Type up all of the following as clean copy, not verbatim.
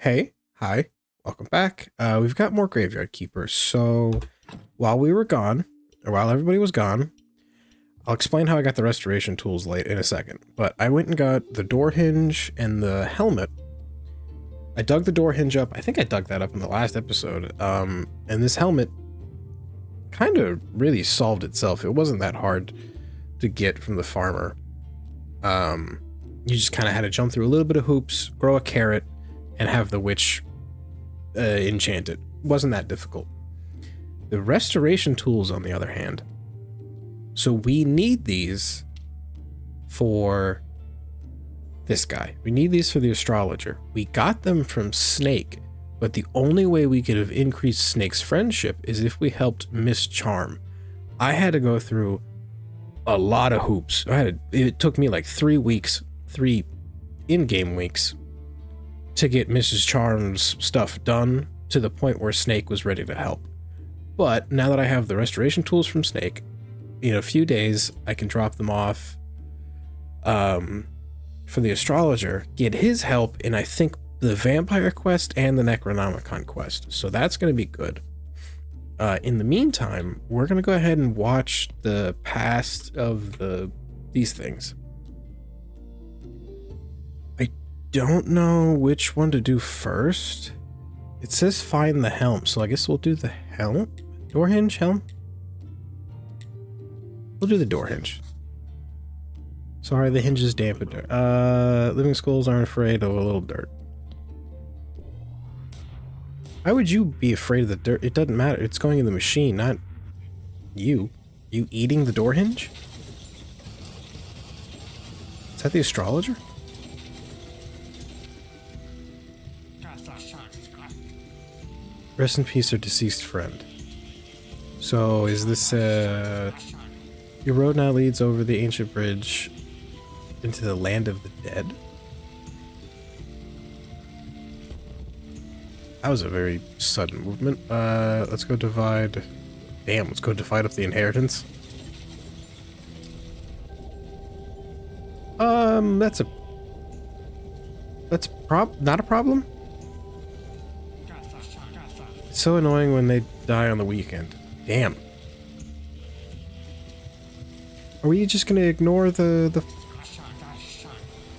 Hey, hi, welcome back. We've got more graveyard keepers. So while we were gone, or while everybody was gone, I'll explain how I got the restoration tools late in a second. But I went and got the door hinge and the helmet. I dug the door hinge up. I think I dug that up in the last episode. And this helmet kind of really solved itself. It wasn't that hard to get from the farmer. You just kind of had to jump through a little bit of hoops, grow a carrot, and have the witch enchant it. Wasn't that difficult. The restoration tools, on the other hand, so we need these for this guy. We need these for the astrologer. We got them from Snake, but the only way we could have increased Snake's friendship is if we helped Miss Charm. I had to go through a lot of hoops. It took me like 3 weeks, 3 in-game weeks, to get Mrs. Charm's stuff done to the point where Snake was ready to help. But now that I have the restoration tools from Snake, in a few days I can drop them off for the astrologer, get his help in, I think, the vampire quest and the Necronomicon quest. So that's going to be good. In the meantime, we're going to go ahead and watch the past of these things. Don't know which one to do first. It says find the helm, so I guess we'll do the helm. Door hinge, helm? We'll do the door hinge. Sorry, the hinge is damp and dirt. Living skulls aren't afraid of a little dirt. Why would you be afraid of the dirt? It doesn't matter. It's going in the machine, not you. You eating the door hinge? Is that the astrologer? Rest in peace, our deceased friend. So, is this, your road now leads over the ancient bridge into the land of the dead? That was a very sudden movement. Let's go divide... Damn, let's go divide up the inheritance. That's not a problem? It's so annoying when they die on the weekend. Damn. Are we just gonna ignore the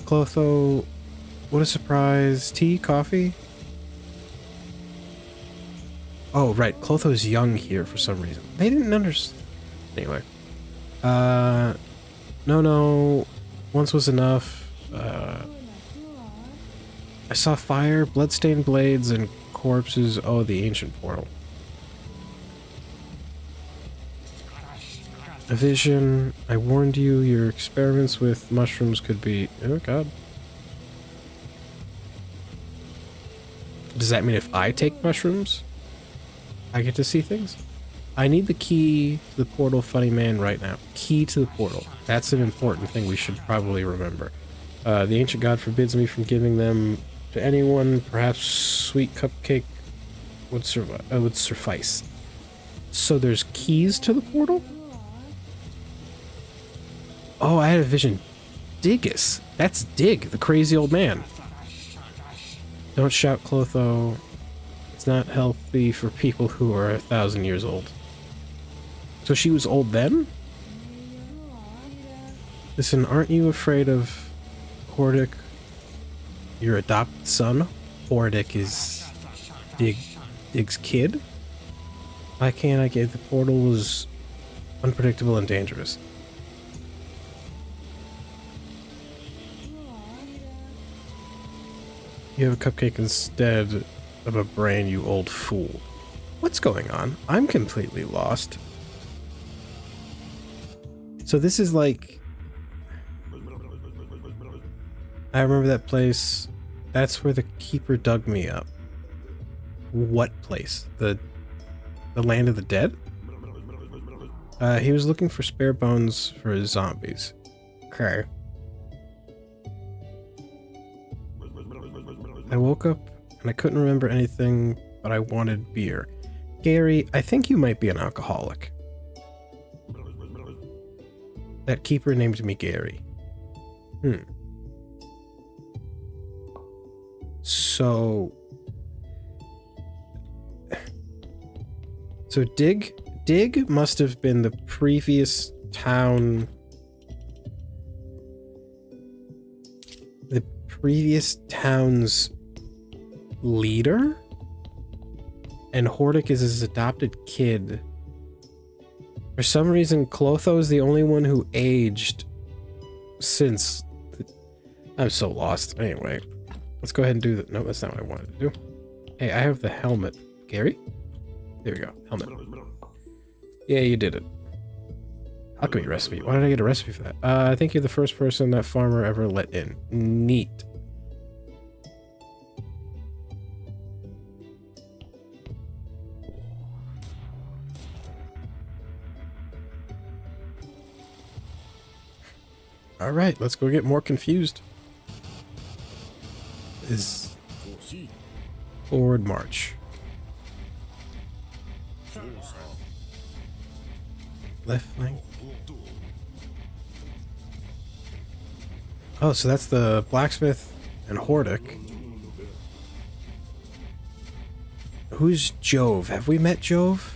Clotho? What a surprise. Tea? Coffee? Oh, right. Clotho's young here for some reason. They didn't understand. Anyway. No. Once was enough. I saw fire, bloodstained blades, and corpses. Oh, the ancient portal. A vision. I warned you, your experiments with mushrooms could be... Oh, God. Does that mean if I take mushrooms, I get to see things? I need the key to the portal, funny man, right now. Key to the portal. That's an important thing we should probably remember. The ancient god forbids me from giving them to anyone. Perhaps sweet cupcake would suffice. So there's keys to the portal? Oh, I had a vision. Diggus. That's Dig, the crazy old man. Don't shout, Clotho. It's not healthy for people who are 1,000 years old. So she was old then? Listen, aren't you afraid of Hordic, your adopted son? Hordic is Dig's kid? Why can't I get the portal was unpredictable and dangerous? You have a cupcake instead of a brain, you old fool. What's going on? I'm completely lost. So this is like... I remember that place. That's where the keeper dug me up. What place? The land of the dead? He was looking for spare bones for his zombies. Okay. I woke up and I couldn't remember anything, but I wanted beer. Gary, I think you might be an alcoholic. That keeper named me Gary. So So Dig must have been the previous town. The previous town's leader? And Hordic is his adopted kid. For some reason, Clotho is the only one who aged since... I'm so lost. Anyway, let's go ahead and do that. No, that's not what I wanted to do. Hey, I have the helmet. Gary? There we go. Helmet. Yeah, you did it. Alchemy recipe. Why did I get a recipe for that? I think you're the first person that farmer ever let in. Neat. All right, let's go get more confused. Is forward march. Left flank. Oh, so that's the blacksmith and Hordic. Who's Jove? Have we met Jove?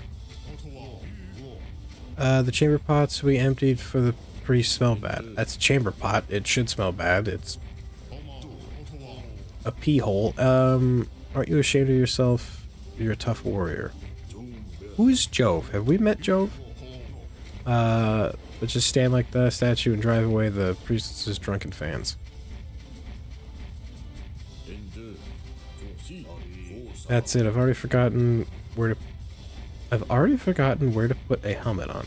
The chamber pots we emptied for the priest smell bad. That's a chamber pot. It should smell bad. It's a pee hole. Aren't you ashamed of yourself? You're a tough warrior. Who's Jove? Have we met Jove? Let's just stand like the statue and drive away the priestess's drunken fans. That's it. I've already forgotten where to put a helmet on.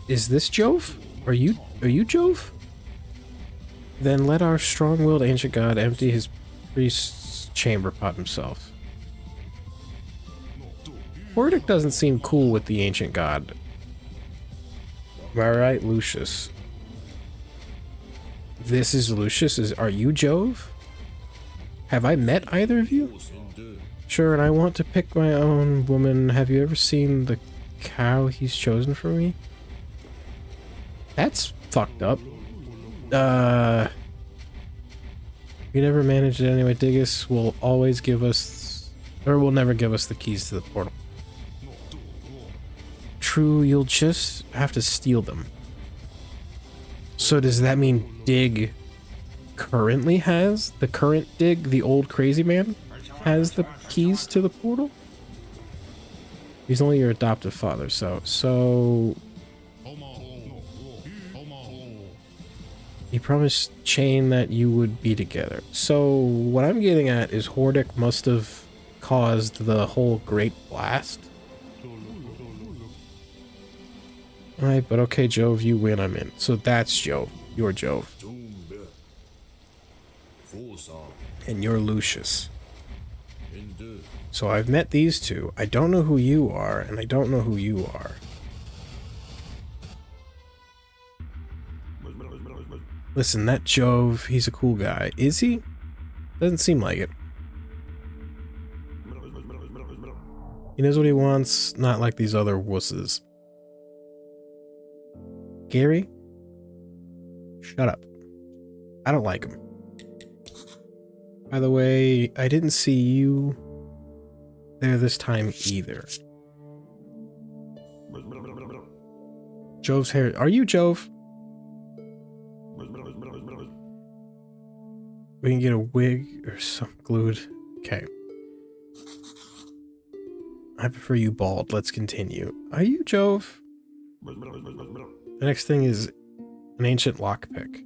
Is this Jove? Are you Jove? Then let our strong-willed ancient god empty his priest's chamber pot himself. Hordic doesn't seem cool with the ancient god. Am I right, Lucius? This is Lucius. Are you Jove? Have I met either of you? Sure, and I want to pick my own woman. Have you ever seen the cow he's chosen for me? That's fucked up. We never managed it anyway. Diggus will always give us, or will never give us the keys to the portal. True, you'll just have to steal them. So does that mean Dig currently has, the current Dig, the old crazy man, has the keys to the portal? He's only your adoptive father, so... He promised Chain that you would be together. So what I'm getting at is Hordic must have caused the whole Great Blast. Alright, but okay, Jove, you win, I'm in. So that's Jove. You're Jove. And you're Lucius. So I've met these two. I don't know who you are, and I don't know who you are. Listen, that Jove, he's a cool guy. Is he? Doesn't seem like it. He knows what he wants, not like these other wusses. Gary? Shut up. I don't like him. By the way, I didn't see you there this time either. Jove's hair. Are you Jove? We can get a wig or some glued. Okay. I prefer you bald. Let's continue. Are you Jove? The next thing is an ancient lockpick.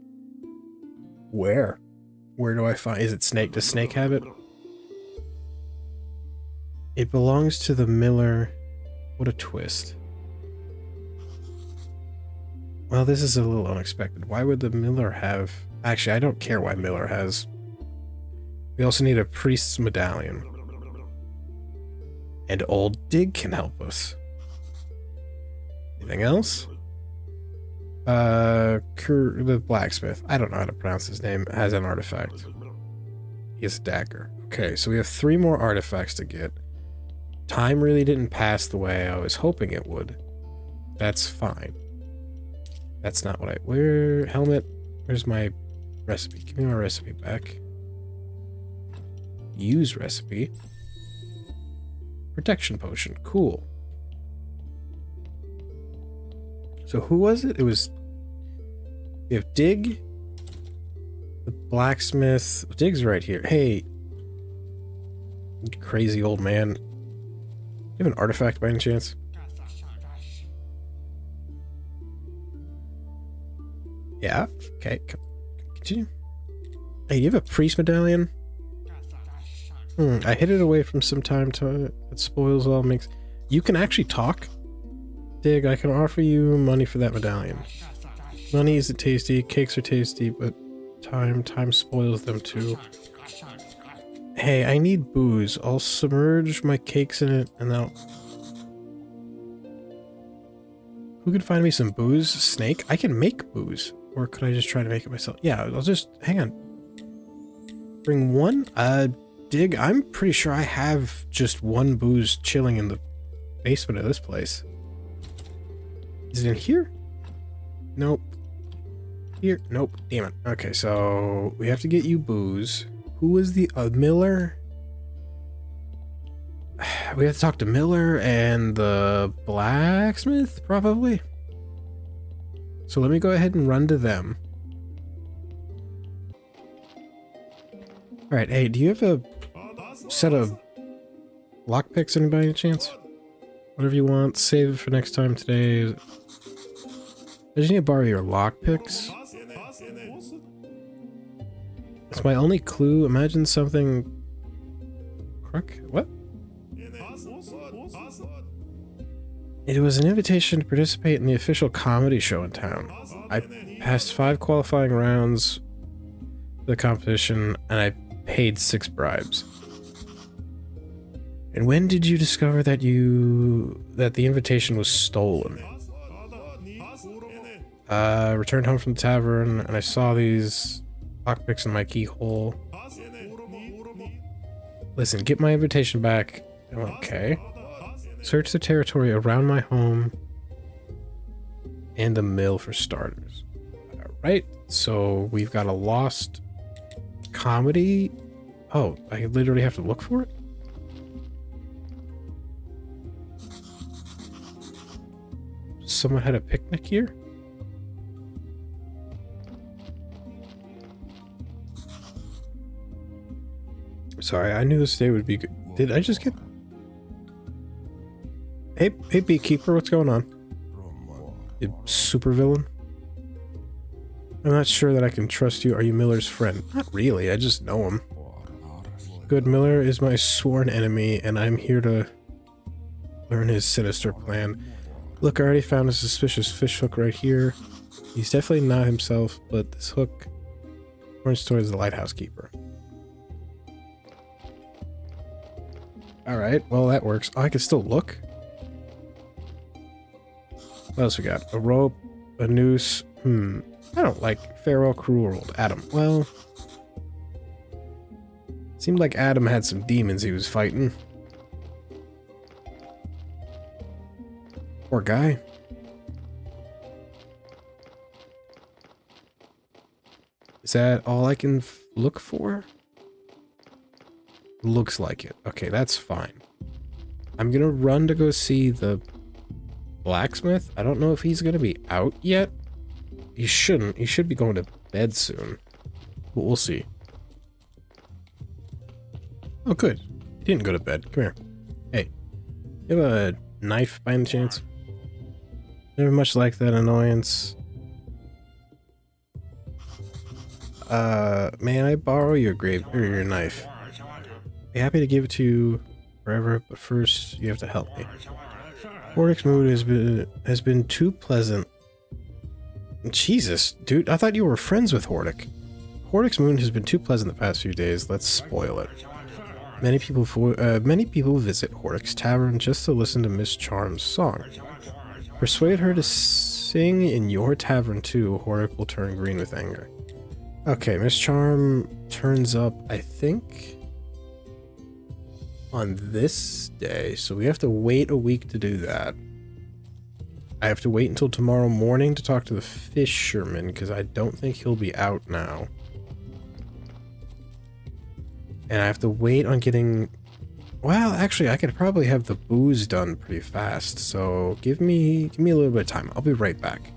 Where? Where do I find? Is it Snake? Does Snake have it? It belongs to the miller. What a twist. Well, this is a little unexpected. Why would the miller have... Actually, I don't care why Miller has. We also need a priest's medallion. And old Dig can help us. Anything else? The blacksmith. I don't know how to pronounce his name. Has an artifact. He has a dagger. Okay, so we have 3 more artifacts to get. Time really didn't pass the way I was hoping it would. That's fine. That's not what I... Helmet? Where's my recipe? Give me my recipe back. use recipe. Protection potion. Cool. So who was it? It was... We have Dig. The blacksmith. Dig's right here. Hey. Crazy old man. You have an artifact by any chance? Yeah. Okay. Continue. Hey, you have a priest medallion? I hid it away from some time to... It spoils all mix. You can actually talk? Dig, I can offer you money for that medallion. Money isn't tasty, cakes are tasty, but time spoils them too. Hey, I need booze. I'll submerge my cakes in it and I'll... Who can find me some booze? Snake? I can make booze. Or could I just try to make it myself? Yeah, I'll just... Hang on. Bring one? Dig, I'm pretty sure I have just one booze chilling in the basement of this place. Is it in here? Nope. Here? Nope. Damn it. Okay, so we have to get you booze. Who is the Miller? We have to talk to Miller and the blacksmith, probably. So let me go ahead and run to them. Alright, hey, do you have a set of lockpicks, anybody, any chance? Whatever you want, save it for next time today. I just need to borrow your lockpicks. It's my only clue. Imagine something... Crook? What? It was an invitation to participate in the official comedy show in town. I passed 5 qualifying rounds for the competition, and I paid 6 bribes. And when did you discover that the invitation was stolen? Returned home from the tavern, and I saw these lockpicks in my keyhole. Listen, get my invitation back. Okay. Search the territory around my home and the mill for starters. Alright, so we've got a lost comedy. Oh, I literally have to look for it? Someone had a picnic here? Sorry, I knew this day would be good. Did I just get... Hey, beekeeper, what's going on? You super villain? I'm not sure that I can trust you. Are you Miller's friend? Not really, I just know him. Good, Miller is my sworn enemy, and I'm here to learn his sinister plan. Look, I already found a suspicious fish hook right here. He's definitely not himself, but this hook points towards the lighthouse keeper. Alright, well that works. Oh, I can still look? What else we got? A rope, a noose. I don't like farewell cruel world. Adam. Well, seemed like Adam had some demons he was fighting. Poor guy. Is that all I can look for? Looks like it. Okay, that's fine. I'm gonna run to go see the blacksmith. I don't know if he's gonna be out yet. He shouldn't. He should be going to bed soon. But we'll see. Oh, good. He didn't go to bed. Come here. Hey. You have a knife by any chance? Never much like that annoyance. May I borrow your your knife? Be happy to give it to you forever, but first you have to help me. Hordic's mood has been too pleasant. Jesus, dude, I thought you were friends with Hordic. Hordic's mood has been too pleasant the past few days. Let's spoil it. Many people visit Hordic's tavern just to listen to Miss Charm's song. Persuade her to sing in your tavern too. Hordic will turn green with anger. Okay, Miss Charm turns up, I think, on this day, so we have to wait a week to do that. I have to wait until tomorrow morning to talk to the fisherman, because I don't think he'll be out now. And I have to wait on getting... Well, actually, I could probably have the booze done pretty fast. So give me a little bit of time. I'll be right back.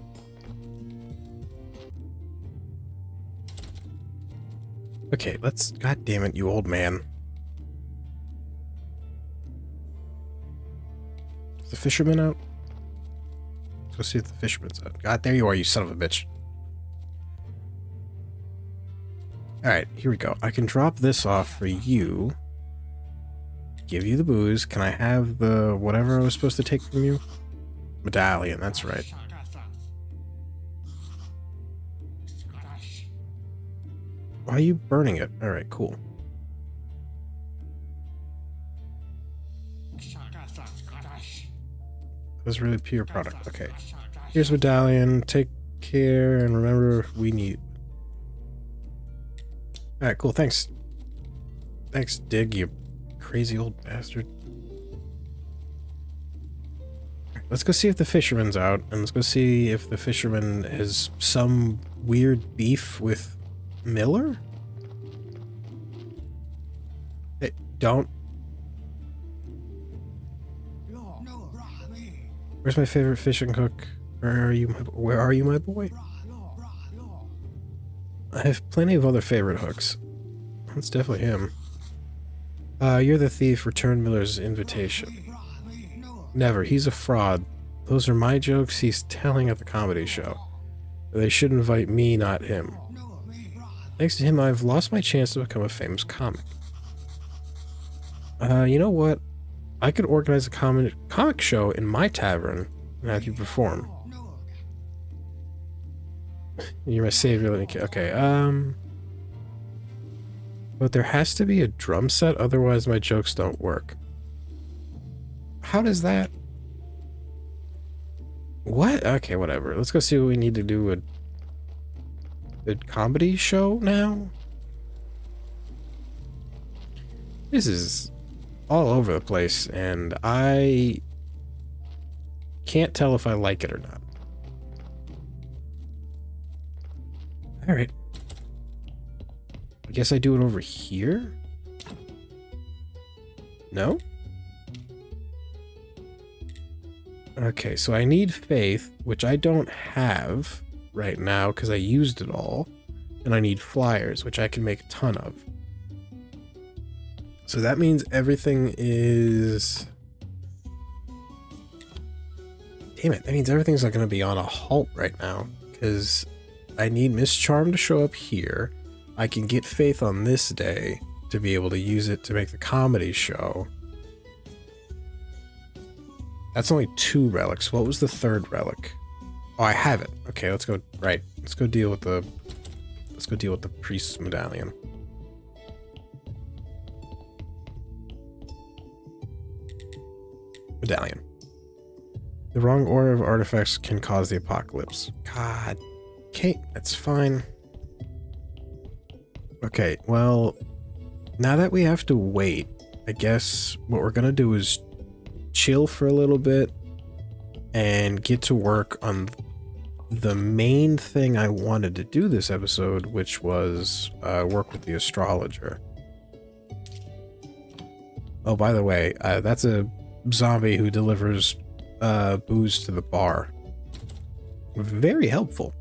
Okay, let's... God damn it, you old man. Is the fisherman out? Let's go see if the fisherman's out. God, there you are, you son of a bitch. Alright, here we go. I can drop this off for you. Give you the booze. Can I have the whatever I was supposed to take from you? Medallion, that's right. Why are you burning it? Alright, cool. That was really pure product. Okay. Here's medallion. Take care and remember we need... Alright, cool. Thanks. Thanks, Dig, you crazy old bastard. Let's go see if the fisherman's out, and let's go see if the fisherman has some weird beef with Miller? Hey, don't. Where's my favorite fishing hook? Where are you, my boy? I have plenty of other favorite hooks. That's definitely him. You're the thief. Return Miller's invitation. Never. He's a fraud. Those are my jokes he's telling at the comedy show. They should invite me, not him. Thanks to him, I've lost my chance to become a famous comic. You know what? I could organize a comic show in my tavern and have you perform. You're my savior. Okay, but there has to be a drum set, otherwise my jokes don't work. How does that... What? Okay, whatever. Let's go see what we need to do. A comedy show now? This is all over the place, and I can't tell if I like it or not. Alright. I guess I do it over here? No? Okay, so I need faith, which I don't have right now because I used it all. And I need flyers, which I can make a ton of. So that means everything is... Damn it, that means everything's not going to be on a halt right now. Because I need Miss Charm to show up here. I can get faith on this day to be able to use it to make the comedy show. That's only 2 relics. What was the 3rd relic? Oh, I have it. Okay, let's go. Right. Let's go deal with the... Let's go deal with the priest's medallion. Medallion. The wrong order of artifacts can cause the apocalypse. God. Okay, that's fine. Okay, well, now that we have to wait, I guess what we're gonna do is chill for a little bit and get to work on the main thing I wanted to do this episode, which was work with the astrologer. Oh, by the way, that's a zombie who delivers booze to the bar. Very helpful.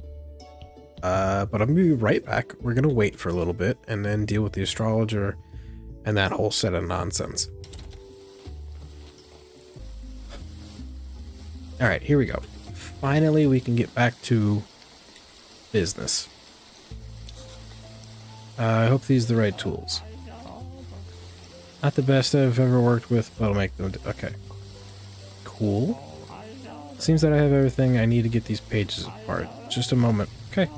But I'm gonna be right back. We're gonna wait for a little bit and then deal with the astrologer and that whole set of nonsense. Alright, here we go. Finally, we can get back to business. I hope these are the right tools. Not the best I've ever worked with, but I'll make them... Okay. Cool. Seems that I have everything I need to get these pages apart. Just a moment. Okay.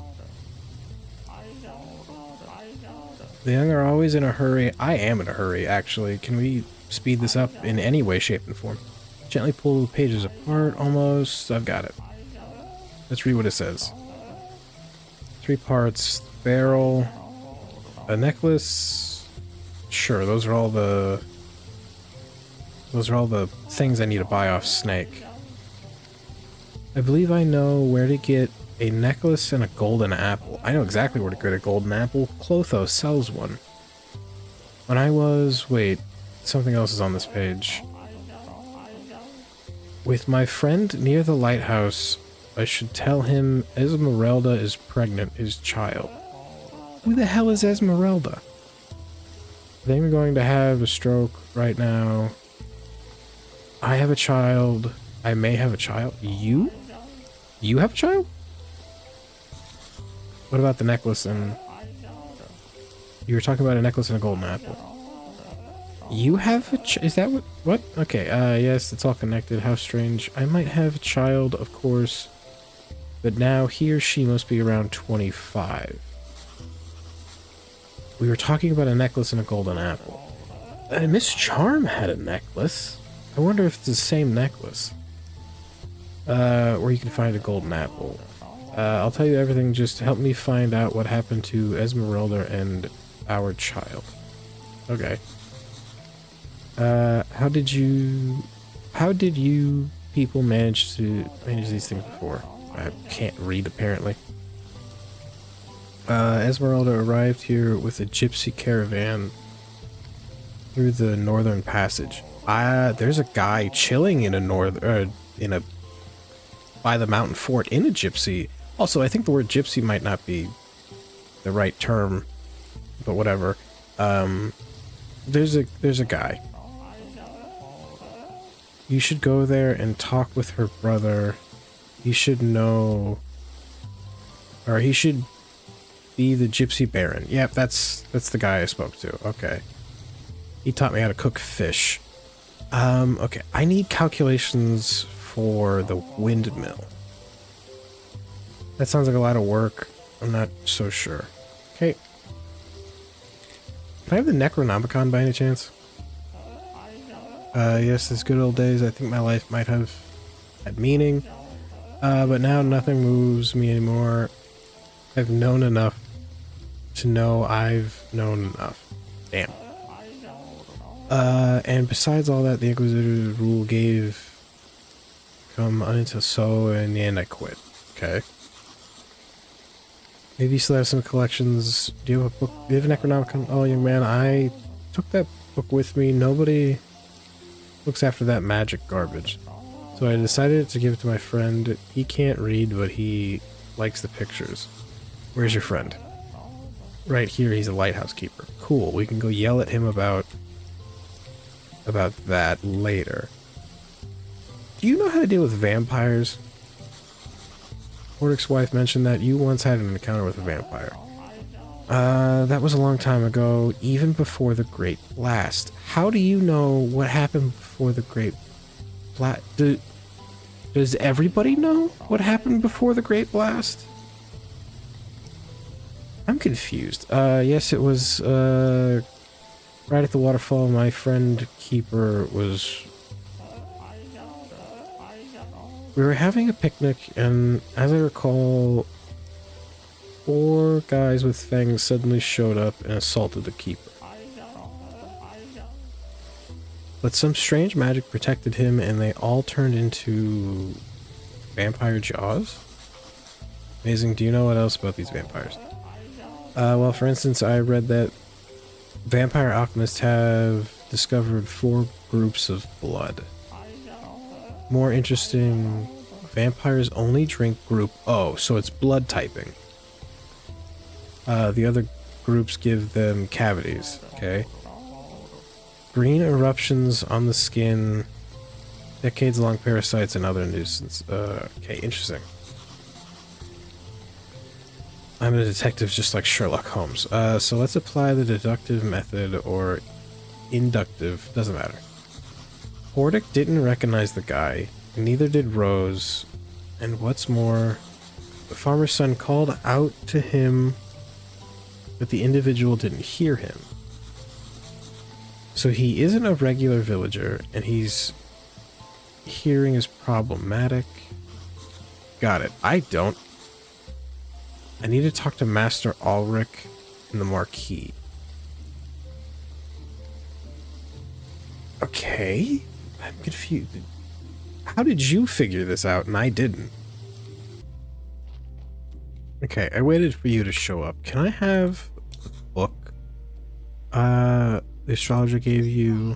The young are always in a hurry. I am in a hurry, actually. Can we speed this up in any way, shape, and form? Gently pull the pages apart, almost. I've got it. Let's read what it says. 3 parts. Barrel. A necklace. Sure, those are all the things I need to buy off Snake. I believe I know where to get a necklace and a golden apple. I know exactly where to get a golden apple. Clotho sells one. When I was... Wait, something else is on this page. With my friend near the lighthouse, I should tell him Esmeralda is pregnant, his child. Who the hell is Esmeralda? I think I'm going to have a stroke right now. I have a child. I may have a child. You? You have a child? What about the necklace and... You were talking about a necklace and a golden apple. You have a is that what? Okay, yes, it's all connected. How strange. I might have a child, of course. But now he or she must be around 25. We were talking about a necklace and a golden apple. Miss Charm had a necklace. I wonder if it's the same necklace. Where you can find a golden apple. I'll tell you everything, just help me find out what happened to Esmeralda and our child. Okay. How did you people manage these things before? I can't read, apparently. Esmeralda arrived here with a gypsy caravan through the northern passage. There's a guy chilling in a by the mountain fort in a gypsy. Also, I think the word gypsy might not be the right term, but whatever. There's a guy. You should go there and talk with her brother. He should know, or he should be the Gypsy Baron. Yep, that's the guy I spoke to. Okay. He taught me how to cook fish. Okay, I need calculations for the windmill. That sounds like a lot of work. I'm not so sure. Okay. Can I have the Necronomicon by any chance? Yes, these good old days, I think my life might have had meaning. But now nothing moves me anymore. I've known enough to know I've known enough. Damn. And besides all that, the Inquisitor rule gave come until so, in the end I quit. Okay. Maybe you still have some collections. Do you have a book? Do you have a Necronomicon? Oh, young man, I took that book with me. Nobody looks after that magic garbage. So I decided to give it to my friend. He can't read, but he likes the pictures. Where's your friend? Right here, he's a lighthouse keeper. Cool, we can go yell at him about that later. Do you know how to deal with vampires? Hordick's wife mentioned that you once had an encounter with a vampire. That was a long time ago, even before the Great Blast. How do you know what happened before the Great Blast? Does everybody know what happened before the Great Blast? I'm confused. Yes, it was, right at the waterfall. My friend Keeper was... We were having a picnic, and as I recall, 4 guys with fangs suddenly showed up and assaulted the Keeper. But some strange magic protected him, and they all turned into vampire jaws? Amazing. Do you know what else about these vampires? Well, for instance, I read that vampire alchemists have discovered 4 groups of blood. More interesting, vampires only drink group O, so it's blood typing. The other groups give them cavities, okay? Green eruptions on the skin, decades-long parasites, and other nuisance. Okay, interesting. I'm a detective just like Sherlock Holmes. So let's apply the deductive method, or inductive, doesn't matter. Hordick didn't recognize the guy, neither did Rose, and what's more, the farmer's son called out to him, but the individual didn't hear him. So he isn't a regular villager, and he's hearing is problematic. Got it. I need to talk to Master Ulrich in the Marquis. Okay. I'm confused. How did you figure this out and I didn't? Okay, I waited for you to show up. Can I have the book? The astrologer gave you...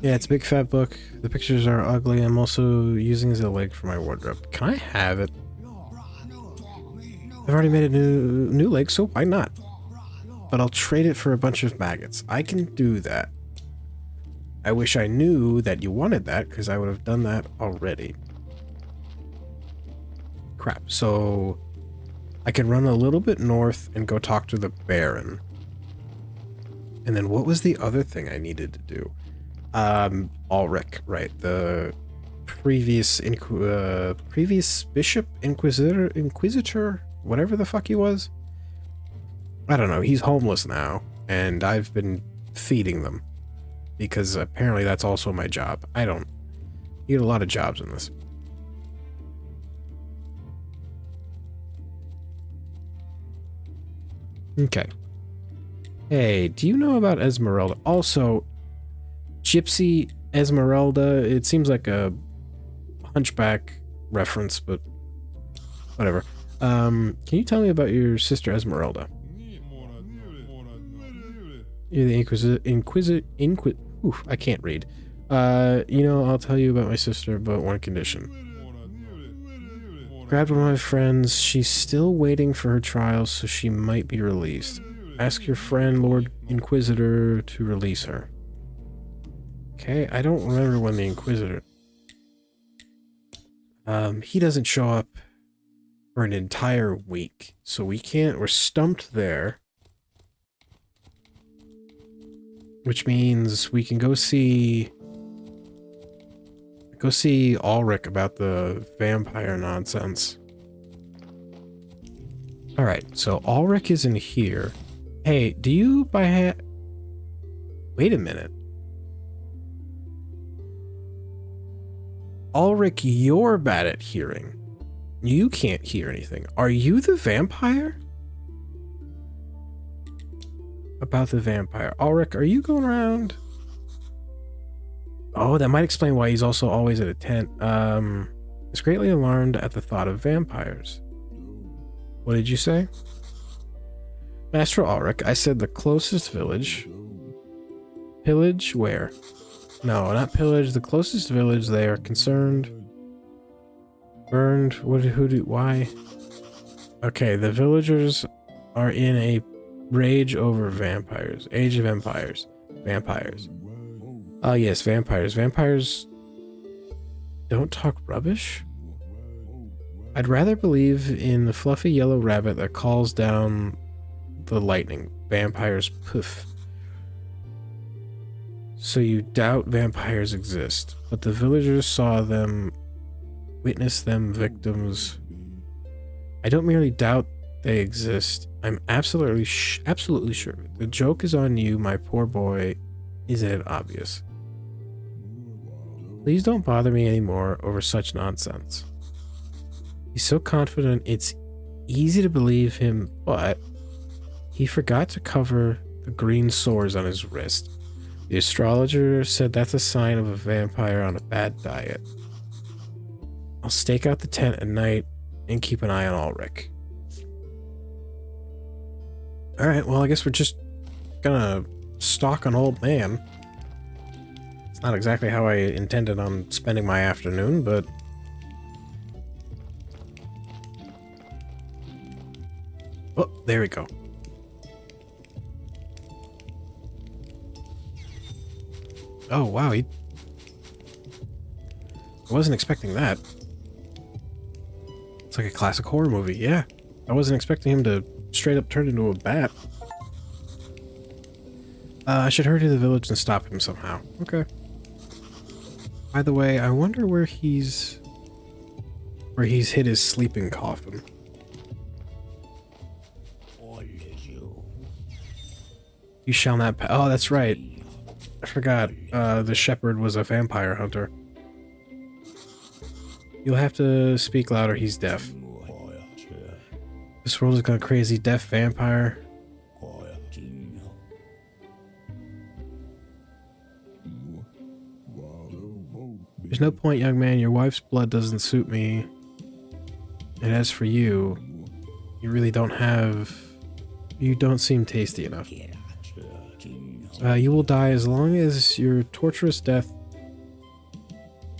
Yeah, it's a big fat book. The pictures are ugly. I'm also using as a leg for my wardrobe. Can I have it? I've already made a new leg, so why not? But I'll trade it for a bunch of maggots. I can do that. I wish I knew that you wanted that, because I would have done that already. Crap. So I can run a little bit north and go talk to the Baron. And then what was the other thing I needed to do? Ulrich, right? The previous bishop, inquisitor, whatever the fuck he was. I don't know. He's homeless now, and I've been feeding them because apparently that's also my job. I don't. You get a lot of jobs in this. Okay. Hey, do you know about Esmeralda? Also, Gypsy Esmeralda, it seems like a Hunchback reference, but whatever. Can you tell me about your sister Esmeralda? You're the oof, I can't read. You know, I'll tell you about my sister, but one condition. Grabbed one of my friends. She's still waiting for her trial, so she might be released. Ask your friend, Lord Inquisitor, to release her. Okay, I don't remember when the Inquisitor... he doesn't show up for an entire week, so we can't... We're stumped there. Which means we can go see Ulrich about the vampire nonsense. Alright, so Ulrich is in here. Hey, do you wait a minute. Ulrich, you're bad at hearing. You can't hear anything. Are you the vampire? About the vampire. Ulrich, are you going around? Oh, that might explain why he's also always at a tent. Is greatly alarmed at the thought of vampires. What did you say? Master Ulrich, I said the closest village. Pillage? Where? No, not pillage. The closest village they are concerned. Burned? Why? Okay, the villagers are in a rage over vampires. Age of Empires. Vampires. Oh yes, vampires. Vampires don't talk rubbish? I'd rather believe in the fluffy yellow rabbit that calls down the lightning. Vampires poof. So you doubt vampires exist, but the villagers saw them, witnessed them victims. I don't merely doubt they exist. I'm absolutely sure. The joke is on you, my poor boy. Isn't it obvious? Please don't bother me anymore over such nonsense. He's so confident it's easy to believe him, but he forgot to cover the green sores on his wrist. The astrologer said that's a sign of a vampire on a bad diet. I'll stake out the tent at night and keep an eye on Ulrich. Alright, well I guess we're just gonna stalk an old man. It's not exactly how I intended on spending my afternoon, but... Oh, there we go. Oh, wow, I wasn't expecting that. It's like a classic horror movie, yeah. I wasn't expecting him to straight up turn into a bat. I should hurry to the village and stop him somehow. Okay. By the way, I wonder where he's hid his sleeping coffin. You shall not oh, that's right. I forgot, the shepherd was a vampire hunter. You'll have to speak louder, he's deaf. This world has gone crazy, deaf vampire. There's no point, young man, your wife's blood doesn't suit me. And as for you, you really don't have... You don't seem tasty enough. You will die as long as your torturous death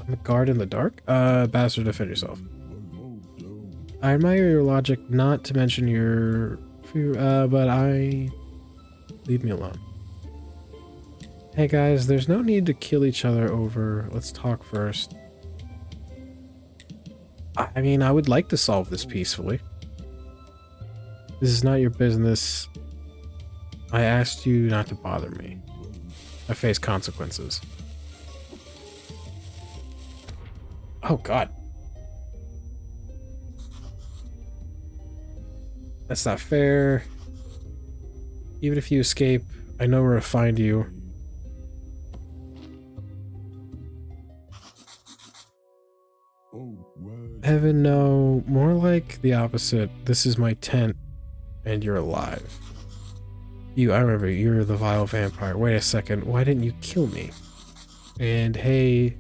on the guard in the dark. Bastard, defend yourself. I admire your logic, not to mention your but leave me alone. Hey guys, there's no need to kill each other over. Let's talk first. I mean, I would like to solve this peacefully. This is not your business. I asked you not to bother me. I face consequences. Oh god. That's not fair. Even if you escape, I know where to find you. Heaven, no. More like the opposite. This is my tent, and you're alive. I remember, you're the vile vampire. Wait a second, why didn't you kill me? And hey,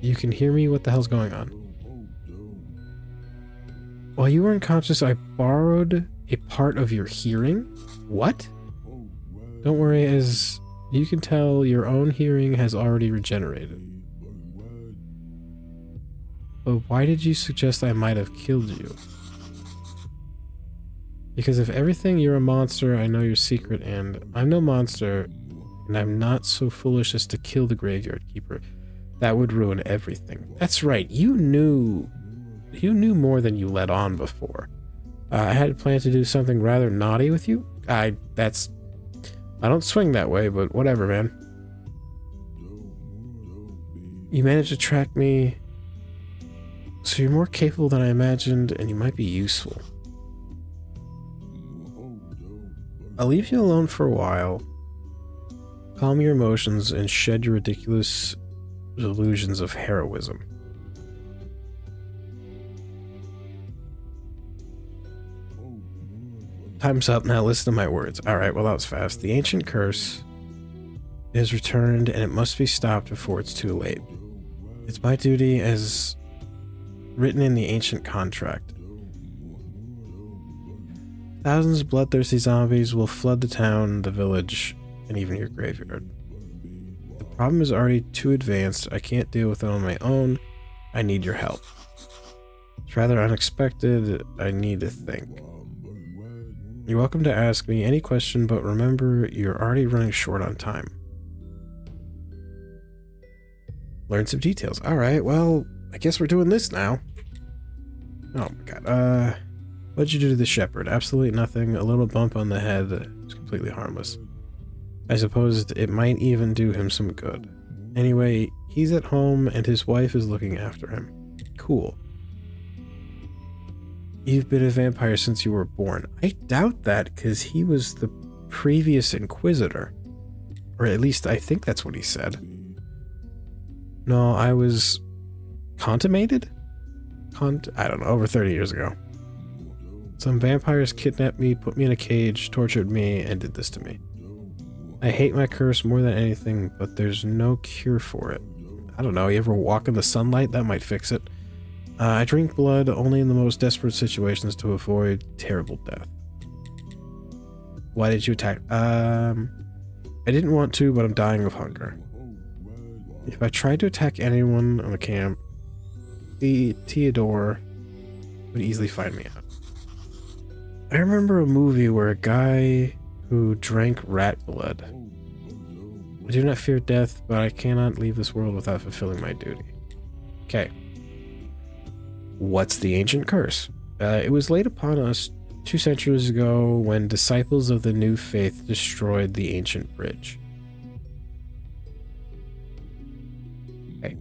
you can hear me? What the hell's going on? While you were unconscious, I borrowed a part of your hearing? What? Don't worry, as you can tell, your own hearing has already regenerated. But why did you suggest I might have killed you? Because if everything, you're a monster, I know your secret, and I'm no monster, and I'm not so foolish as to kill the graveyard keeper. That would ruin everything. That's right, you knew more than you let on before. I had planned to do something rather naughty with you. I don't swing that way, but whatever, man. You managed to track me, so you're more capable than I imagined, and you might be useful. I'll leave you alone for a while, calm your emotions, and shed your ridiculous delusions of heroism. Time's up, now listen to my words. Alright, well that was fast. The ancient curse is returned, and it must be stopped before it's too late. It's my duty as written in the ancient contract. Thousands of bloodthirsty zombies will flood the town, the village, and even your graveyard. The problem is already too advanced. I can't deal with it on my own. I need your help. It's rather unexpected. I need to think. You're welcome to ask me any question, but remember, you're already running short on time. Learn some details. Alright, well, I guess we're doing this now. Oh my god, what'd you do to the shepherd? Absolutely nothing. A little bump on the head. It's completely harmless. I suppose it might even do him some good. Anyway, he's at home and his wife is looking after him. Cool. You've been a vampire since you were born. I doubt that, because he was the previous Inquisitor. Or at least I think that's what he said. No, I was contumated? I don't know, over 30 years ago. Some vampires kidnapped me, put me in a cage, tortured me, and did this to me. I hate my curse more than anything, but there's no cure for it. I don't know, you ever walk in the sunlight? That might fix it. I drink blood only in the most desperate situations to avoid terrible death. Why did you attack? I didn't want to, but I'm dying of hunger. If I tried to attack anyone on the camp, Theodore would easily find me out. I remember a movie where a guy who drank rat blood. I do not fear death, but I cannot leave this world without fulfilling my duty. Okay. What's the ancient curse? It was laid upon us 2 centuries ago when disciples of the new faith destroyed the ancient bridge. Okay.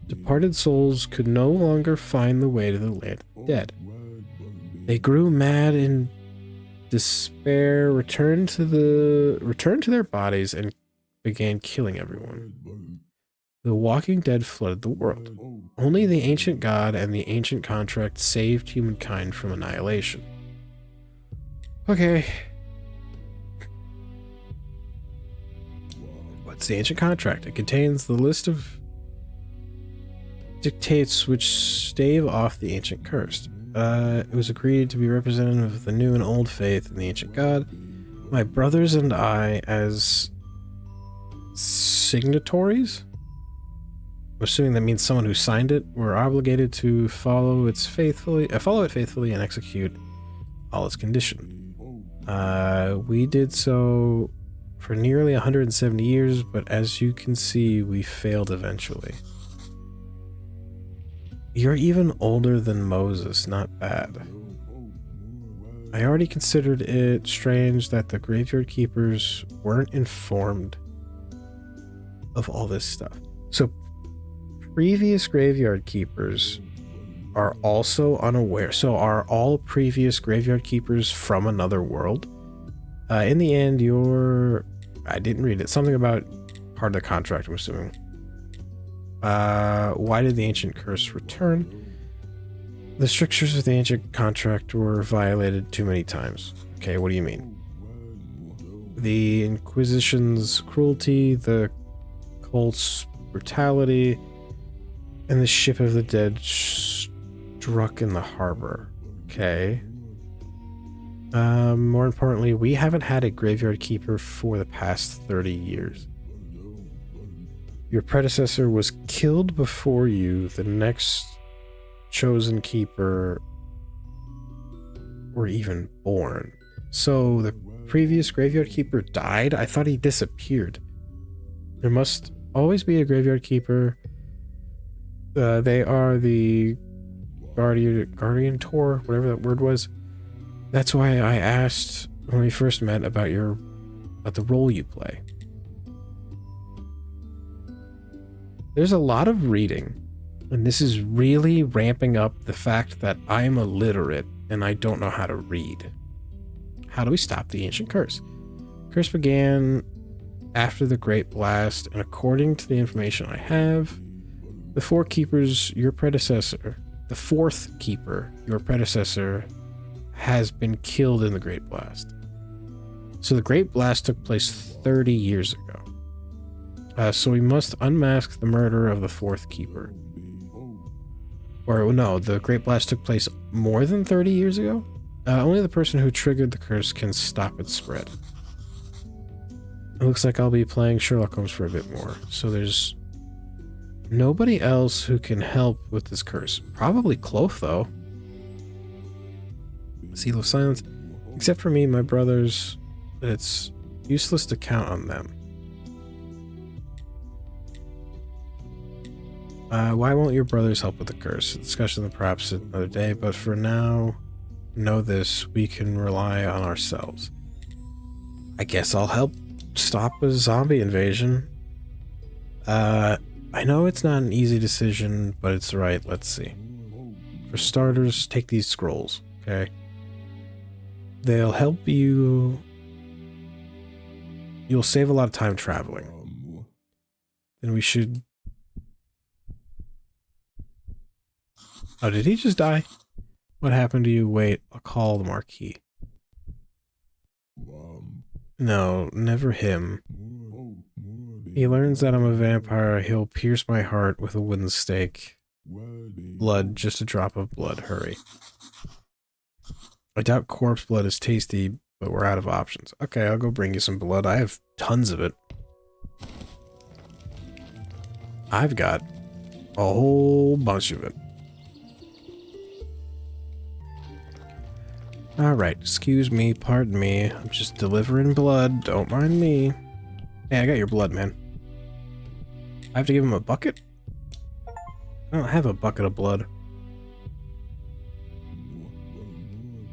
Departed souls could no longer find the way to the land of the dead. They grew mad in despair, returned to their bodies, and began killing everyone. The walking dead flooded the world. Only the ancient god and the ancient contract saved humankind from annihilation. Okay. What's the ancient contract? It contains the list of dictates which stave off the ancient curse. It was agreed to be representative of the new and old faith in the ancient god. My brothers and I, as signatories. I'm assuming that means someone who signed it were obligated to follow it faithfully and execute all its conditions. We did so for nearly 170 years, but as you can see, we failed eventually. You're even older than Moses, not bad. I already considered it strange that the graveyard keepers weren't informed of all this stuff. So previous graveyard keepers are also unaware. So are all previous graveyard keepers from another world? In the end, I didn't read it. Something about part of the contract, I'm assuming. Why did the ancient curse return? The strictures of the ancient contract were violated too many times. Okay, what do you mean? The Inquisition's cruelty, the cult's brutality, and the ship of the dead struck in the harbor. Okay. More importantly, we haven't had a graveyard keeper for the past 30 years. Your predecessor was killed before you. The next chosen keeper were even born. So the previous graveyard keeper died? I thought he disappeared. There must always be a graveyard keeper. They are the guardian tour, whatever that word was. That's why I asked when we first met about the role you play. There's a lot of reading, and this is really ramping up the fact that I'm illiterate and I don't know how to read. How do we stop the ancient curse? Curse began after the Great Blast, and according to the information I have, the fourth keeper, your predecessor, has been killed in the Great Blast. So the Great Blast took place 30 years ago. So we must unmask the murder of the fourth keeper. Or no, the Great Blast took place more than 30 years ago? Only the person who triggered the curse can stop its spread. It looks like I'll be playing Sherlock Holmes for a bit more. So there's nobody else who can help with this curse. Probably Cloth, though. Seal of Silence. Except for me, my brothers, it's useless to count on them. Why won't your brothers help with the curse? Discussion perhaps another day, but for now, know this, we can rely on ourselves. I guess I'll help stop a zombie invasion. I know it's not an easy decision, but it's right. Let's see. For starters, take these scrolls, okay? They'll help you. You'll save a lot of time traveling. Then we should... Oh, did he just die? What happened to you? Wait, I'll call the Marquis. No, never him. He learns that I'm a vampire. He'll pierce my heart with a wooden stake. Blood, just a drop of blood. Hurry. I doubt corpse blood is tasty, but we're out of options. Okay, I'll go bring you some blood. I have tons of it. I've got a whole bunch of it. Alright, excuse me, pardon me. I'm just delivering blood. Don't mind me. Hey, I got your blood, man. I have to give him a bucket? I don't have a bucket of blood.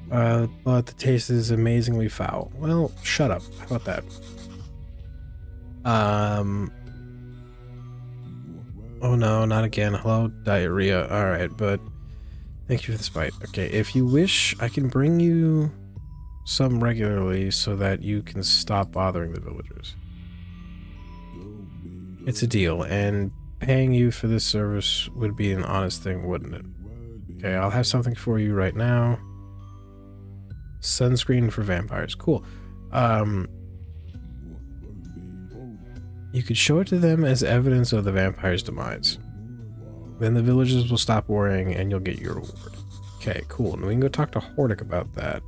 But the taste is amazingly foul. Well, shut up. How about that? Oh no, not again. Hello, diarrhea. Alright, but thank you for the spite. Okay, if you wish, I can bring you some regularly so that you can stop bothering the villagers. It's a deal, and paying you for this service would be an honest thing, wouldn't it? Okay, I'll have something for you right now. Sunscreen for vampires. Cool. You could show it to them as evidence of the vampire's demise. Then the villagers will stop worrying and you'll get your reward. Okay, cool. And we can go talk to Hordic about that.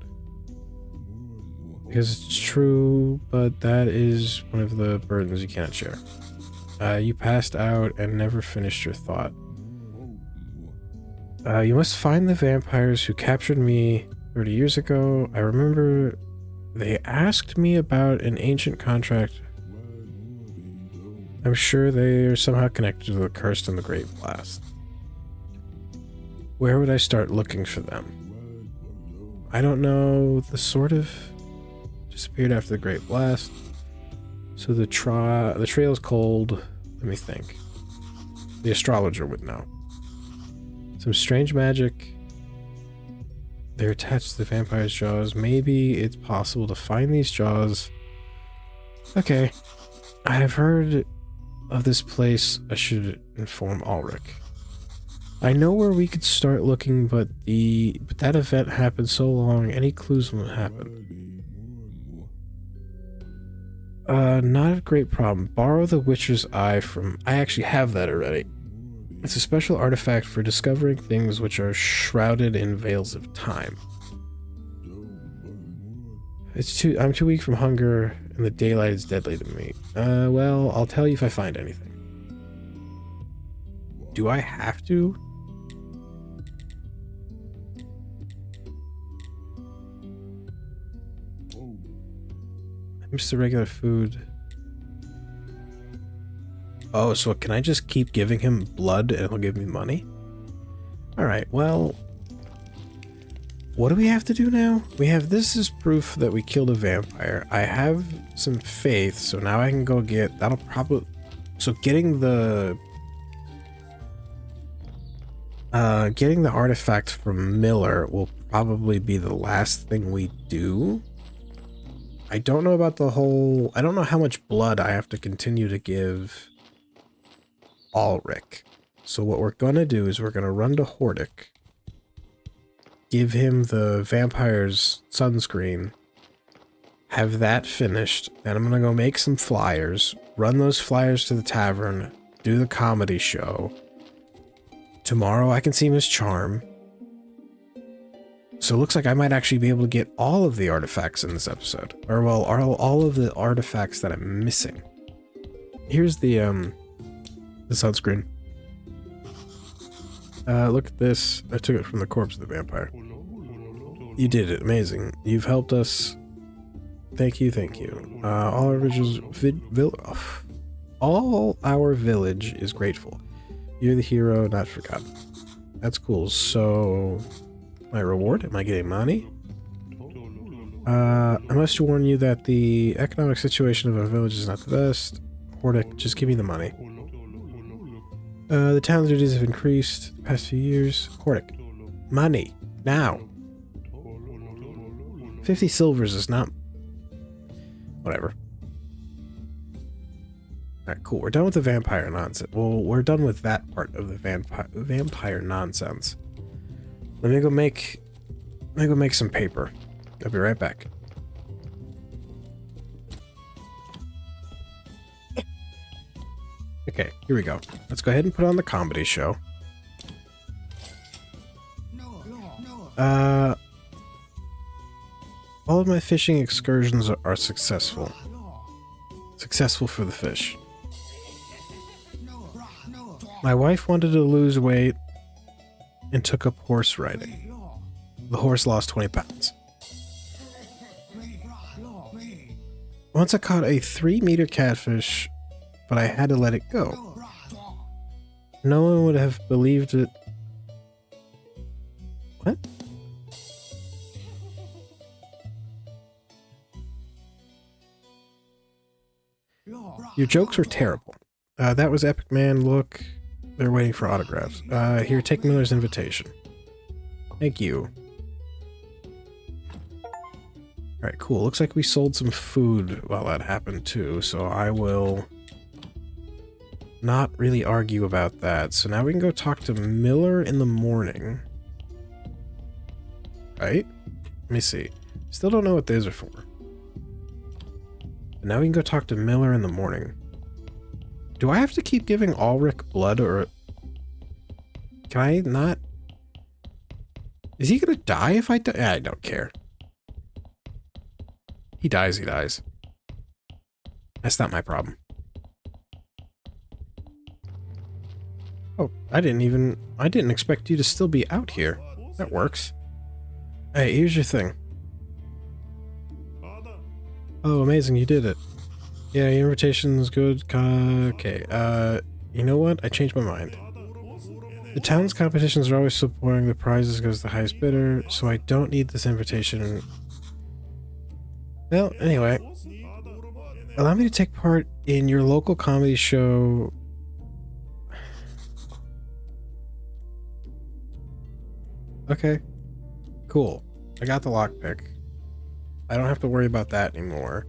Because it's true, but that is one of the burdens you cannot share. You passed out and never finished your thought. You must find the vampires who captured me 30 years ago. I remember they asked me about an ancient contract. I'm sure they are somehow connected to the cursed and the Great Blast. Where would I start looking for them? I don't know. The sort of disappeared after the Great Blast. So the trail's cold. Let me think. The astrologer would know. Some strange magic. They're attached to the vampire's jaws. Maybe it's possible to find these jaws. Okay. I have heard of this place. I should inform Ulrich. I know where we could start looking, but that event happened so long. Any clues won't happen. Not a great problem. Borrow the Witcher's Eye from... I actually have that already. It's a special artifact for discovering things which are shrouded in veils of time. I'm too weak from hunger, and the daylight is deadly to me. Well, I'll tell you if I find anything. Do I have to? Just the regular food. Oh, so can I just keep giving him blood and he'll give me money? Alright, well... What do we have to do now? We have this as proof that we killed a vampire. I have some faith, so now I can go get... That'll probably... So getting the... Getting the artifact from Miller will probably be the last thing we do. I don't know about the whole... I don't know how much blood I have to continue to give Ulrich. So what we're going to do is we're going to run to Hordick, give him the vampire's sunscreen, have that finished, then I'm going to go make some flyers, run those flyers to the tavern, do the comedy show. Tomorrow I can see Miss Charm. So it looks like I might actually be able to get all of the artifacts in this episode. Or, well, all of the artifacts that I'm missing. Here's the sunscreen. Look at this. I took it from the corpse of the vampire. You did it. Amazing. You've helped us. Thank you, thank you. All our village is grateful. You're the hero, not forgotten. That's cool. So... my reward? Am I getting money? I must warn you that the economic situation of our village is not the best. Hordick, just give me the money. The town's duties have increased the past few years. Hordick, money, now. 50 silvers is not... Whatever. Alright, cool. We're done with the vampire nonsense. Well, we're done with that part of the vampire nonsense. Let me go make some paper. I'll be right back. Okay, here we go. Let's go ahead and put on the comedy show. All of my fishing excursions are successful. Successful for the fish. My wife wanted to lose weight and took up horse riding. The horse lost 20 pounds. Once I caught a 3-meter catfish, but I had to let it go. No one would have believed it. What? Your jokes were terrible. That was epic, man. Look, they're waiting for autographs. Here, take Miller's invitation. Thank you. Alright, cool. Looks like we sold some food while that happened too, so I will not really argue about that. So now we can go talk to Miller in the morning. Right? Let me see. Still don't know what these are for. But now we can go talk to Miller in the morning. Do I have to keep giving Ulrich blood, or... Can I not... Is he gonna die if I die? I don't care. He dies, he dies. That's not my problem. Oh, I didn't expect you to still be out here. That works. Hey, here's your thing. Oh, amazing, you did it. Yeah, your invitation's good. Okay, you know what? I changed my mind. The town's competitions are always supporting the prizes goes the highest bidder, so I don't need this invitation. Well, anyway. Allow me to take part in your local comedy show. Okay. Cool. I got the lockpick. I don't have to worry about that anymore.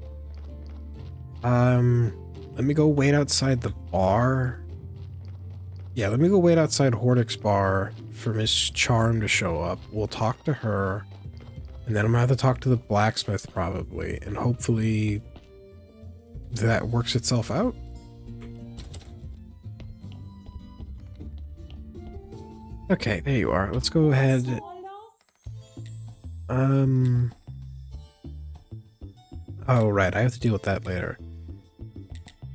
Let me go wait outside the bar. Yeah, let me go wait outside Hordick's bar for Miss Charm to show up. We'll talk to her. And then I'm gonna have to talk to the blacksmith probably. And hopefully that works itself out. Okay, there you are. Let's go ahead. Oh, right. I have to deal with that later.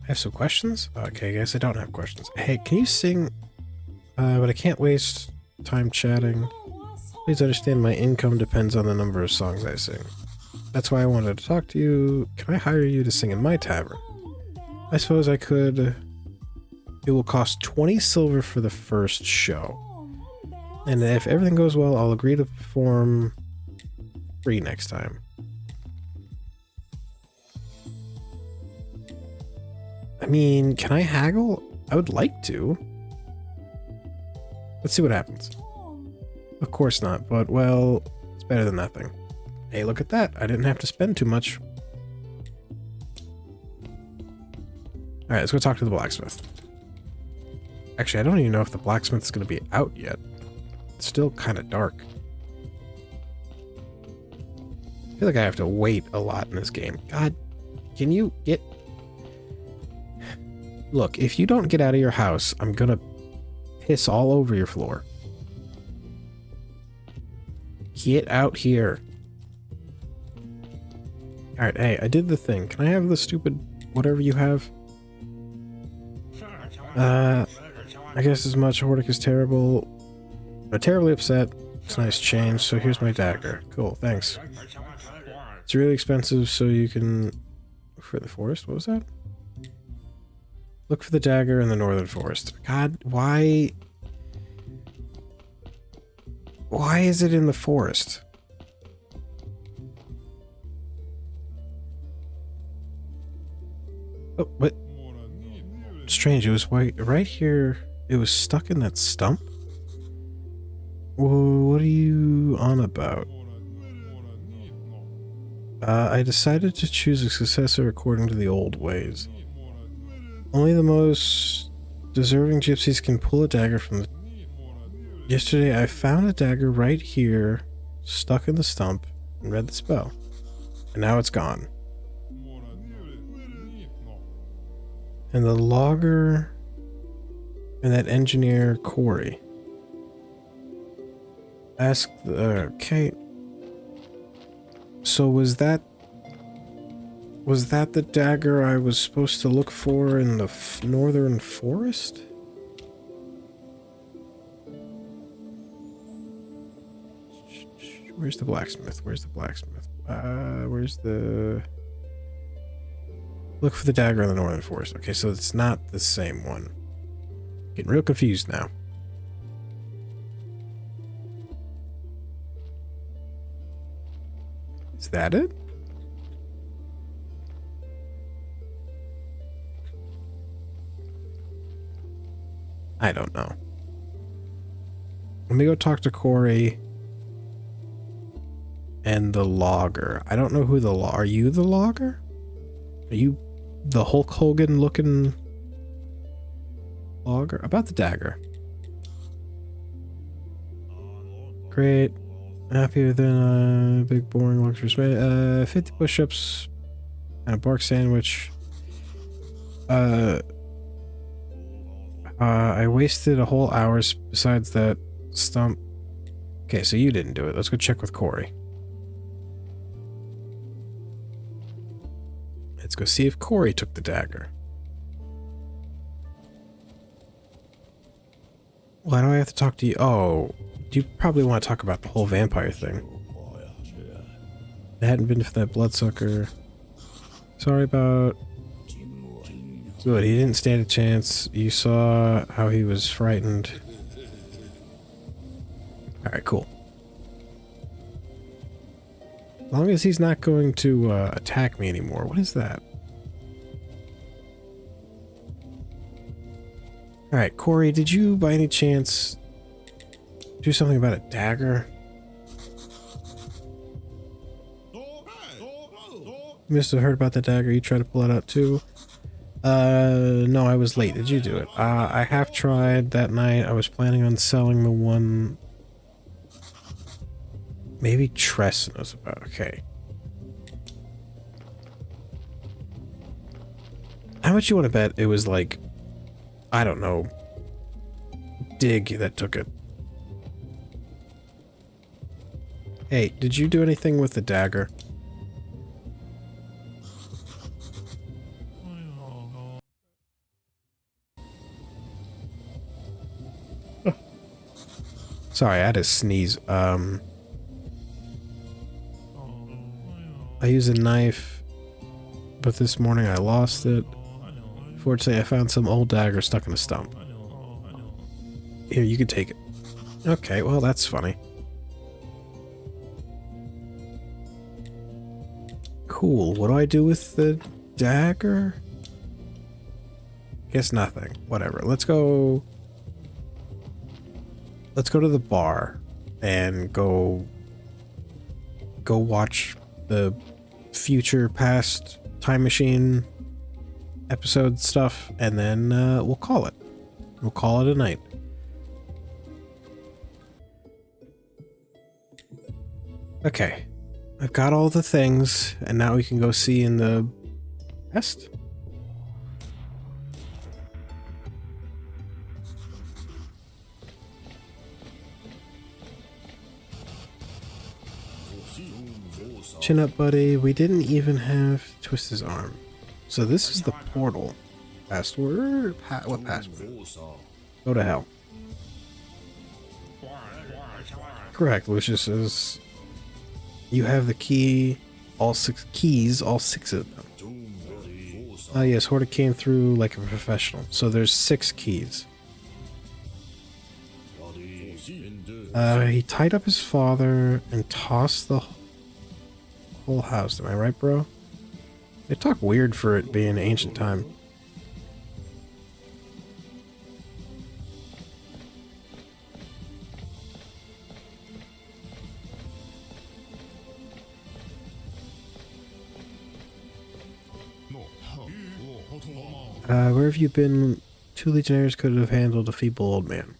I have some questions? Okay, I guess I don't have questions. Hey, can you sing? But I can't waste time chatting. Please understand my income depends on the number of songs I sing. That's why I wanted to talk to you. Can I hire you to sing in my tavern? I suppose I could. It will cost 20 silver for the first show. And if everything goes well, I'll agree to perform free next time. I mean, can I haggle? I would like to. Let's see what happens. Of course not, but well, it's better than nothing. Hey, look at that. I didn't have to spend too much. Alright, let's go talk to the blacksmith. Actually, I don't even know if the blacksmith's going to be out yet. It's still kind of dark. I feel like I have to wait a lot in this game. God, can you get... Look, if you don't get out of your house, I'm gonna piss all over your floor. Get out here. Alright, hey, I did the thing. Can I have the stupid whatever you have? I guess as much Hordick is terrible. I'm terribly upset. It's a nice change, so here's my dagger. Cool, thanks. It's really expensive, so you can... Look for the forest? What was that? Look for the dagger in the northern forest. God, why... Why is it in the forest? Oh, what? Strange, it was right here. It was stuck in that stump? Whoa, what are you on about? I decided to choose a successor according to the old ways. Only the most deserving gypsies can pull a dagger from the... Yesterday I found a dagger right here, stuck in the stump, and read the spell. And now it's gone. And the logger and that engineer, Corey. Ask the... okay. So was that the dagger I was supposed to look for in the northern forest? Where's the blacksmith? Where's the blacksmith? Where's the... Look for the dagger in the northern forest. Okay, so it's not the same one. Getting real confused now. Is that it? I don't know. Let me go talk to Corey and the logger. I don't know who the are you the logger? Are you the Hulk Hogan looking logger? About the dagger. Great. Happier than a big boring luxurious man. 50 push-ups and a bark sandwich. I wasted a whole hour besides that stump. Okay, so you didn't do it. Let's go check with Corey. Let's go see if Corey took the dagger. Why do I have to talk to you? Oh, you probably want to talk about the whole vampire thing. I hadn't been for that bloodsucker. Sorry about... Good, he didn't stand a chance. You saw how he was frightened. Alright, cool. As long as he's not going to attack me anymore. What is that? Alright, Corey, did you by any chance do something about a dagger? You must have heard about the dagger. You tried to pull it out too. No, I was late. Did you do it? I have tried that night. I was planning on selling the one... Maybe Tress knows about. Okay. How much you want to bet it was like... I don't know. Dig that took it. Hey, did you do anything with the dagger? Sorry, I had to sneeze. I used a knife, but this morning I lost it. Fortunately, I found some old dagger stuck in a stump. Here, you can take it. Okay, well, that's funny. Cool. What do I do with the dagger? Guess nothing. Whatever. Let's go to the bar and go watch the future past time machine episode stuff, and then we'll call it. We'll call it a night. Okay. I've got all the things, and now we can go see in the past. Chin up, buddy. We didn't even have to twist his arm. So this is the portal. Password? What password? Go to hell. Correct, Lucius says. You have the key. All 6 keys, all 6 of them. Ah, yes, Horta came through like a professional. So there's 6 keys. He tied up his father and tossed the whole house. Am I right, bro? They talk weird for it being ancient time. Where have you been? 2 legionnaires could have handled a feeble old man.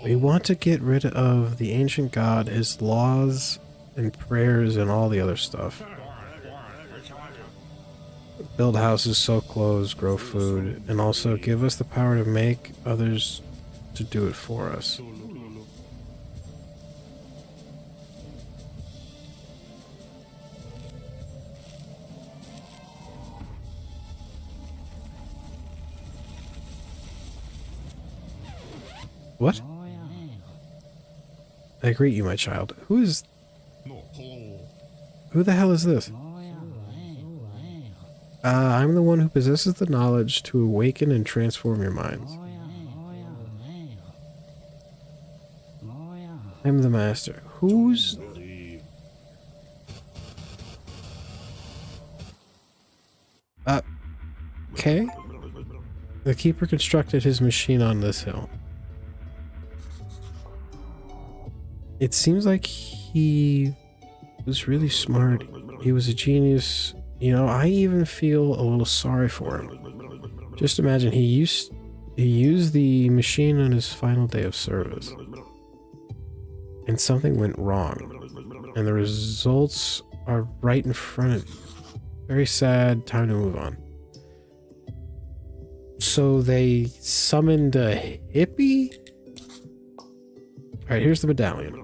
We want to get rid of the ancient god, his laws and prayers and all the other stuff. Build houses, sew clothes, grow food, and also give us the power to make others to do it for us. What? I greet you, my child. Who the hell is this? I'm the one who possesses the knowledge to awaken and transform your minds. I'm the master. Who's... Okay. The keeper constructed his machine on this hill. It seems like he was really smart. He was a genius. You know, I even feel a little sorry for him. Just imagine he used the machine on his final day of service. And something went wrong. And the results are right in front of you. Very sad. Time to move on. So they summoned a hippie? Alright, here's the medallion.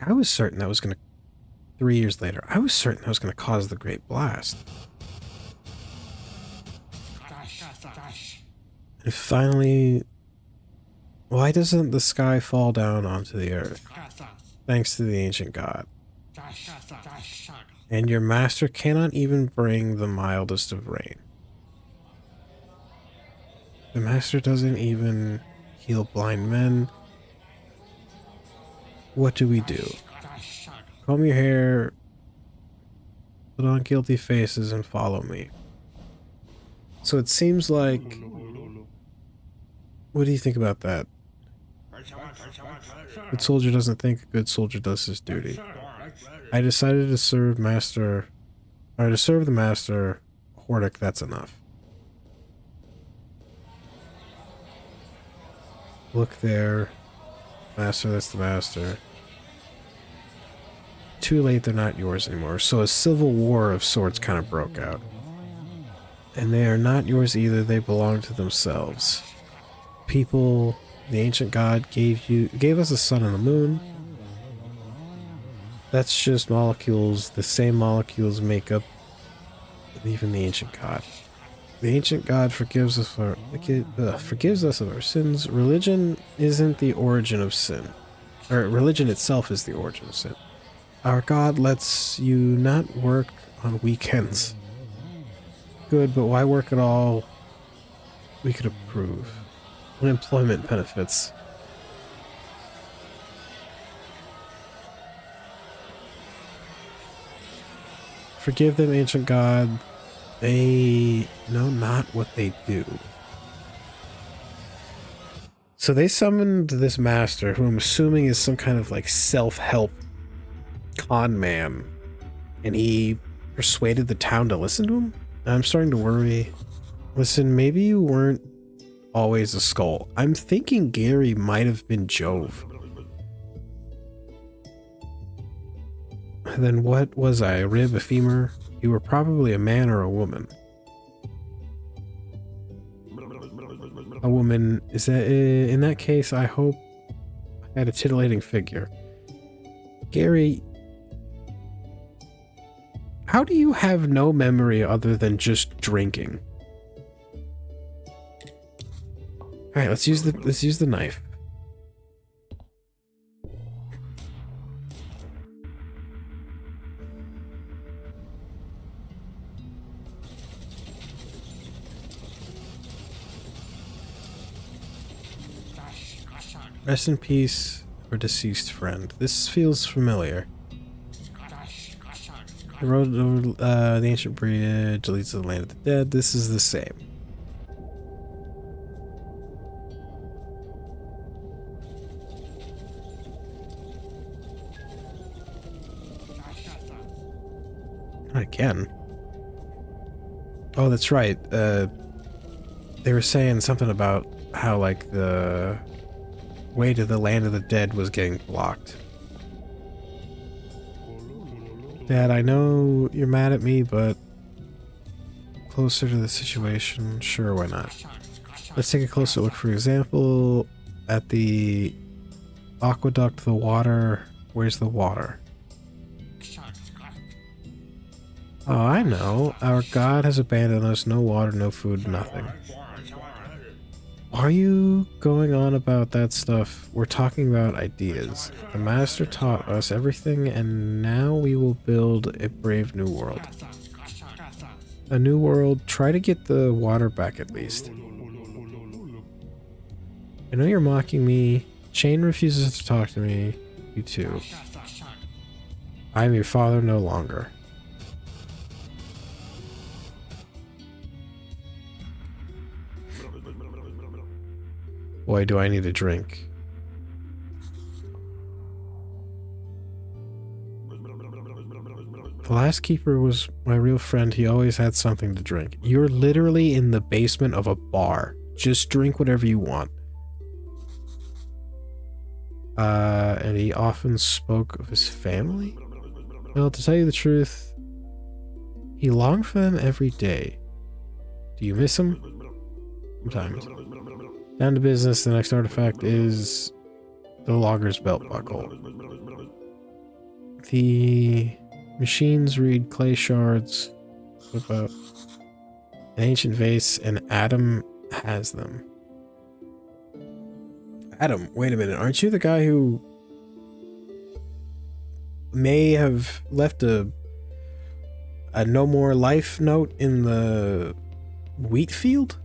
I was certain that was going to... 3 years later, I was certain that was going to cause the Great Blast. And finally... Why doesn't the sky fall down onto the earth? Thanks to the ancient god. And your master cannot even bring the mildest of rain. The master doesn't even heal blind men. What do we do? Comb your hair, put on guilty faces, and follow me. So it seems like... What do you think about that? Good soldier doesn't think a good soldier does his duty. I decided to serve the master, Hordic, that's enough. Look there. Master, that's the master. Too late, they're not yours anymore. So a civil war of sorts kind of broke out. And they are not yours either, they belong to themselves. People, the ancient god gave us the sun and the moon. That's just molecules. The same molecules make up even the ancient god. The ancient god forgives us of our sins. Religion isn't the origin of sin. Or religion itself is the origin of sin. Our god lets you not work on weekends. Good, but why work at all? We could approve. Unemployment benefits. Forgive them, ancient god. They know not what they do. So they summoned this master, who I'm assuming is some kind of like self-help con man, and he persuaded the town to listen to him? I'm starting to worry. Listen, maybe you weren't always a skull. I'm thinking Gary might have been Jove. Then what was I? A rib, a femur? You were probably a man or a woman. A woman. Is that in that case? I hope I had a titillating figure. Gary, how do you have no memory other than just drinking? All right, let's use the knife. Rest in peace, our deceased friend. This feels familiar. The road over the ancient bridge leads to the land of the dead. This is the same. Not again. Oh, that's right. They were saying something about how, like, the way to the land of the dead was getting blocked. Dad, I know you're mad at me, but closer to the situation, sure, why not? Let's take a closer look, for example, at the aqueduct, the water. Where's the water? Oh, I know. Our god has abandoned us. No water, no food, nothing. Are you going on about that stuff? We're talking about ideas. The master taught us everything, and now we will build a brave new world. A new world. Try to get the water back at least. I know you're mocking me. Chain refuses to talk to me. You too. I am your father no longer. Boy, do I need a drink. The last keeper was my real friend. He always had something to drink. You're literally in the basement of a bar. Just drink whatever you want. And he often spoke of his family? Well, to tell you the truth, He longed for them every day. Do you miss him? Sometimes. Down to business, the next artifact is the logger's belt buckle. The machines read clay shards. What about an ancient vase, and Adam has them. Adam, wait a minute. Aren't you the guy who may have left a no more life note in the wheat field?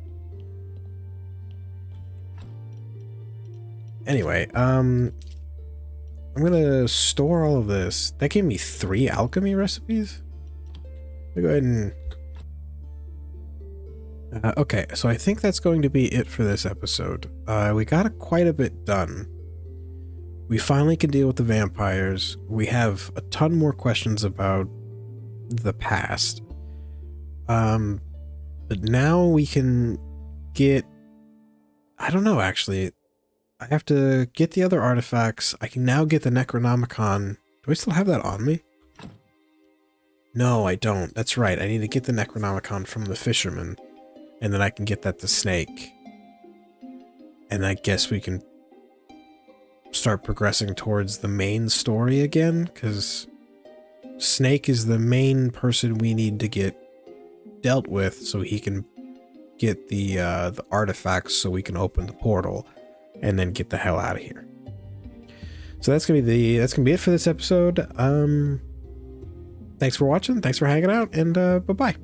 Anyway, I'm gonna store all of this. That gave me 3 alchemy recipes. Let me go ahead and... okay, so I think that's going to be it for this episode. We got quite a bit done. We finally can deal with the vampires. We have a ton more questions about the past. But now we can get... I don't know, actually. I have to get the other artifacts. I can now get the Necronomicon. Do I still have that on me? No, I don't. That's right. I need to get the Necronomicon from the fisherman. And then I can get that to Snake. And I guess we can start progressing towards the main story again, because Snake is the main person we need to get dealt with so he can get the artifacts so we can open the portal and then get the hell out of here. So that's gonna be it for this episode. Thanks for watching, thanks for hanging out, and bye-bye.